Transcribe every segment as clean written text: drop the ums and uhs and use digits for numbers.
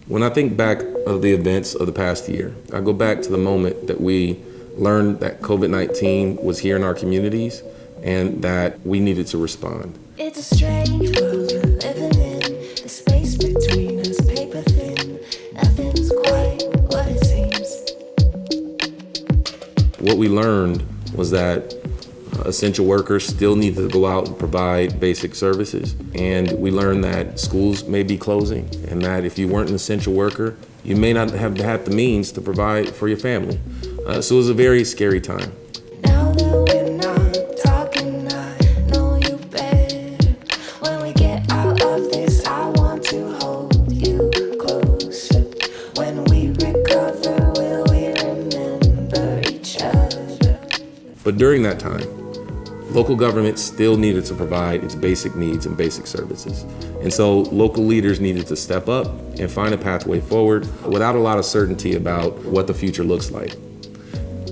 When I think back of the events of the past year, I go back to the moment that we learned that COVID-19 was here in our communities and that we needed to respond. It's a strange world we're living in. The space between us, paper thin. Nothing's quite what it seems. What we learned was that essential workers still need to go out and provide basic services. And we learned that schools may be closing and that if you weren't an essential worker, you may not have had the means to provide for your family. So it was a very scary time. Now that we're not talking, I know you better. When we get out of this, I want to hold you closer. When we recover, will we remember each other? But during that time, local government still needed to provide its basic needs and basic services. And so local leaders needed to step up and find a pathway forward without a lot of certainty about what the future looks like.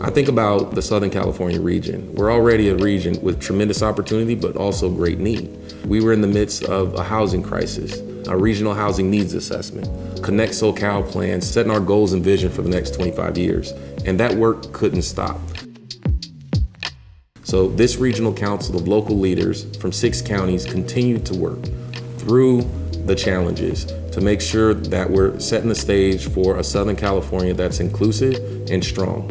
I think about the Southern California region. We're already a region with tremendous opportunity, but also great need. We were in the midst of a housing crisis, a regional housing needs assessment, Connect SoCal plans, setting our goals and vision for the next 25 years. And that work couldn't stop. So this regional council of local leaders from 6 counties continued to work through the challenges to make sure that we're setting the stage for a Southern California that's inclusive and strong.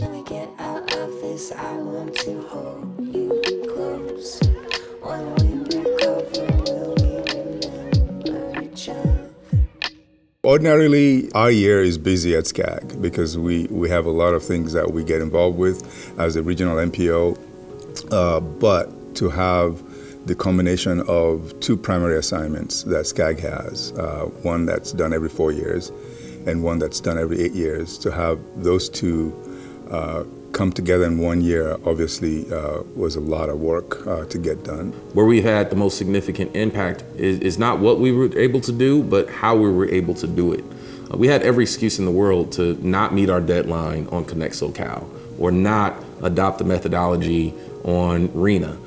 When we get out of this, I want to hold you close. When we recover, will we remember each other? Ordinarily, our year is busy at SCAG because we have a lot of things that we get involved with as a regional MPO. But to have the combination of 2 primary assignments that SCAG has, one that's done every 4 years and one that's done every 8 years, to have those 2 come together in 1 year obviously was a lot of work to get done. Where we've had the most significant impact is not what we were able to do, but how we were able to do it. We had every excuse in the world to not meet our deadline on Connect SoCal, or not adopt the methodology on RENA,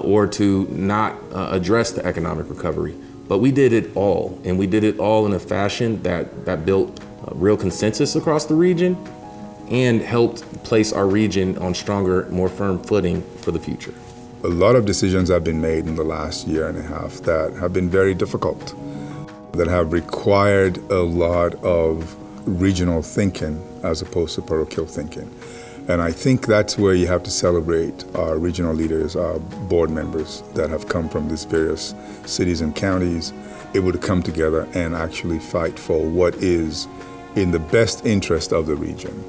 or to not address the economic recovery. But we did it all, and we did it all in a fashion that built real consensus across the region and helped place our region on stronger, more firm footing for the future. A lot of decisions have been made in the last year and a half that have been very difficult, that have required a lot of regional thinking as opposed to parochial thinking. And I think that's where you have to celebrate our regional leaders, our board members that have come from these various cities and counties, able to come together and actually fight for what is in the best interest of the region.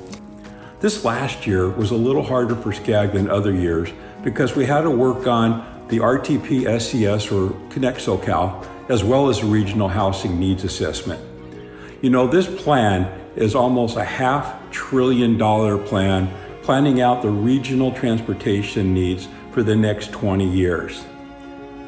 This last year was a little harder for SCAG than other years because we had to work on the RTP SCS, or Connect SoCal, as well as the Regional Housing Needs Assessment. You know, this plan is almost a $500 billion plan, planning out the regional transportation needs for the next 20 years.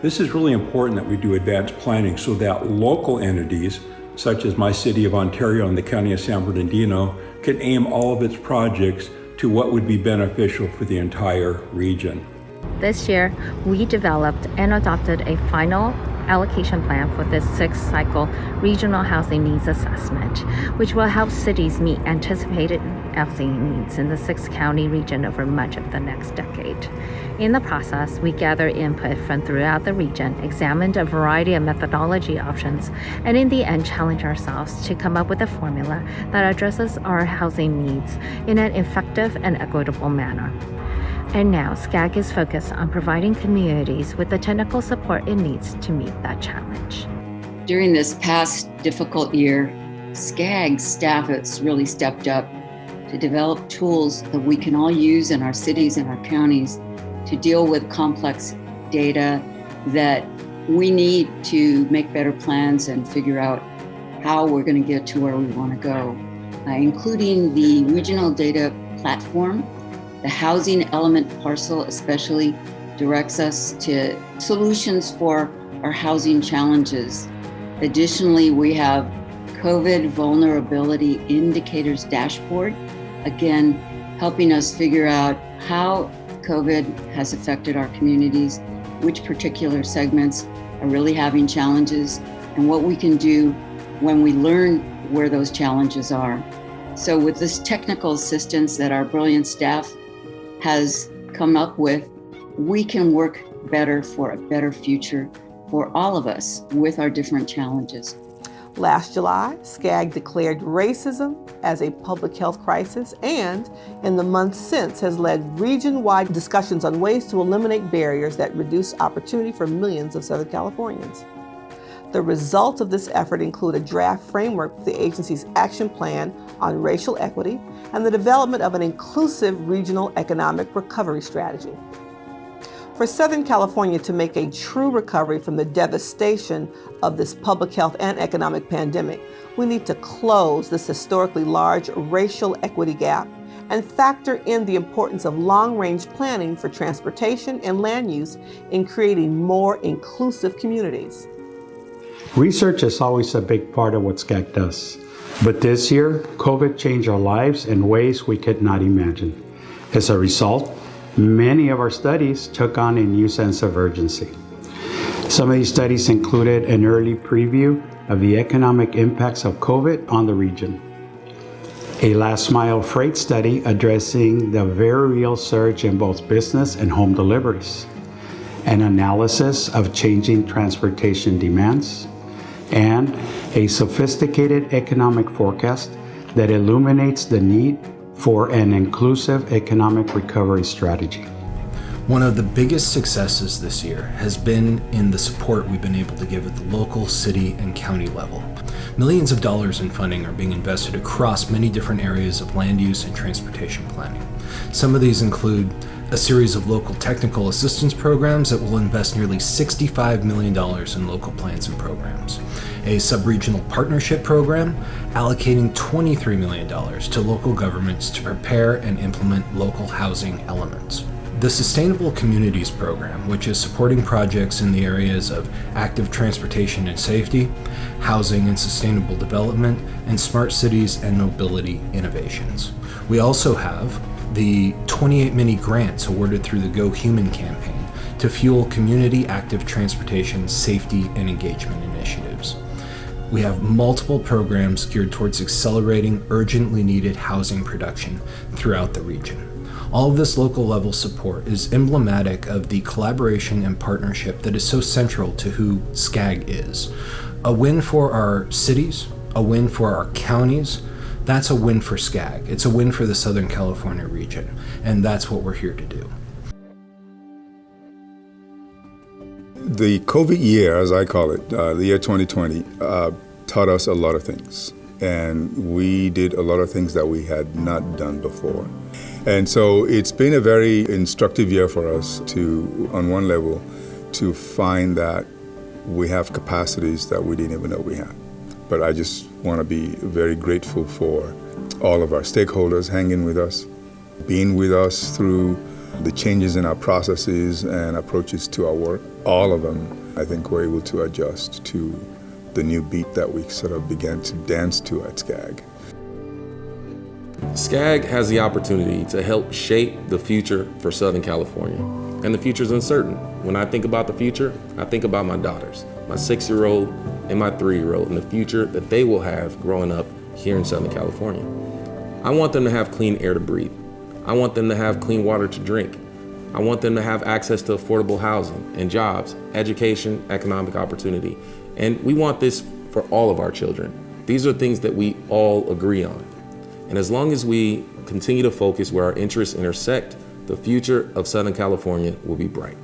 This is really important that we do advanced planning so that local entities, such as my city of Ontario and the county of San Bernardino, can aim all of its projects to what would be beneficial for the entire region. This year, we developed and adopted a final allocation plan for this 6th cycle regional housing needs assessment, which will help cities meet anticipated housing needs in the 6-county region over much of the next decade. In the process, we gathered input from throughout the region, examined a variety of methodology options, and in the end challenged ourselves to come up with a formula that addresses our housing needs in an effective and equitable manner. And now, SCAG is focused on providing communities with the technical support it needs to meet that challenge. During this past difficult year, SCAG staff has really stepped up to develop tools that we can all use in our cities and our counties to deal with complex data that we need to make better plans and figure out how we're going to get to where we want to go, including the regional data platform. The housing element parcel especially directs us to solutions for our housing challenges. Additionally, we have COVID vulnerability indicators dashboard, again, helping us figure out how COVID has affected our communities, which particular segments are really having challenges, and what we can do when we learn where those challenges are. So with this technical assistance that our brilliant staff has come up with, we can work better for a better future for all of us with our different challenges. Last July, SCAG declared racism as a public health crisis and, in the months since, has led region-wide discussions on ways to eliminate barriers that reduce opportunity for millions of Southern Californians. The results of this effort include a draft framework for the agency's action plan on racial equity and the development of an inclusive regional economic recovery strategy. For Southern California to make a true recovery from the devastation of this public health and economic pandemic, we need to close this historically large racial equity gap and factor in the importance of long-range planning for transportation and land use in creating more inclusive communities. Research is always a big part of what SCAG does. But this year, COVID changed our lives in ways we could not imagine. As a result, many of our studies took on a new sense of urgency. Some of these studies included an early preview of the economic impacts of COVID on the region, a last mile freight study addressing the very real surge in both business and home deliveries, an analysis of changing transportation demands, and a sophisticated economic forecast that illuminates the need for an inclusive economic recovery strategy. One of the biggest successes this year has been in the support we've been able to give at the local, city, and county level. Millions of dollars in funding are being invested across many different areas of land use and transportation planning. Some of these include a series of local technical assistance programs that will invest nearly $65 million in local plans and programs. A sub-regional partnership program allocating $23 million to local governments to prepare and implement local housing elements. The Sustainable Communities Program, which is supporting projects in the areas of active transportation and safety, housing and sustainable development, and smart cities and mobility innovations. We also have the 28 mini grants awarded through the Go Human campaign to fuel community active transportation, safety, and engagement initiatives. We have multiple programs geared towards accelerating urgently needed housing production throughout the region. All of this local level support is emblematic of the collaboration and partnership that is so central to who SCAG is. A win for our cities, a win for our counties, that's a win for SCAG. It's a win for the Southern California region, and that's what we're here to do. The COVID year, as I call it, the year 2020, taught us a lot of things. And we did a lot of things that we had not done before. And so it's been a very instructive year for us to, on one level, to find that we have capacities that we didn't even know we had. But I just want to be very grateful for all of our stakeholders hanging with us, being with us through the changes in our processes and approaches to our work. All of them, I think, were able to adjust to the new beat that we sort of began to dance to at SCAG. SCAG has the opportunity to help shape the future for Southern California. And the future's uncertain. When I think about the future, I think about my daughters, my 6-year-old and my 3-year-old, and the future that they will have growing up here in Southern California. I want them to have clean air to breathe. I want them to have clean water to drink. I want them to have access to affordable housing and jobs, education, economic opportunity. And we want this for all of our children. These are things that we all agree on. And as long as we continue to focus where our interests intersect, the future of Southern California will be bright.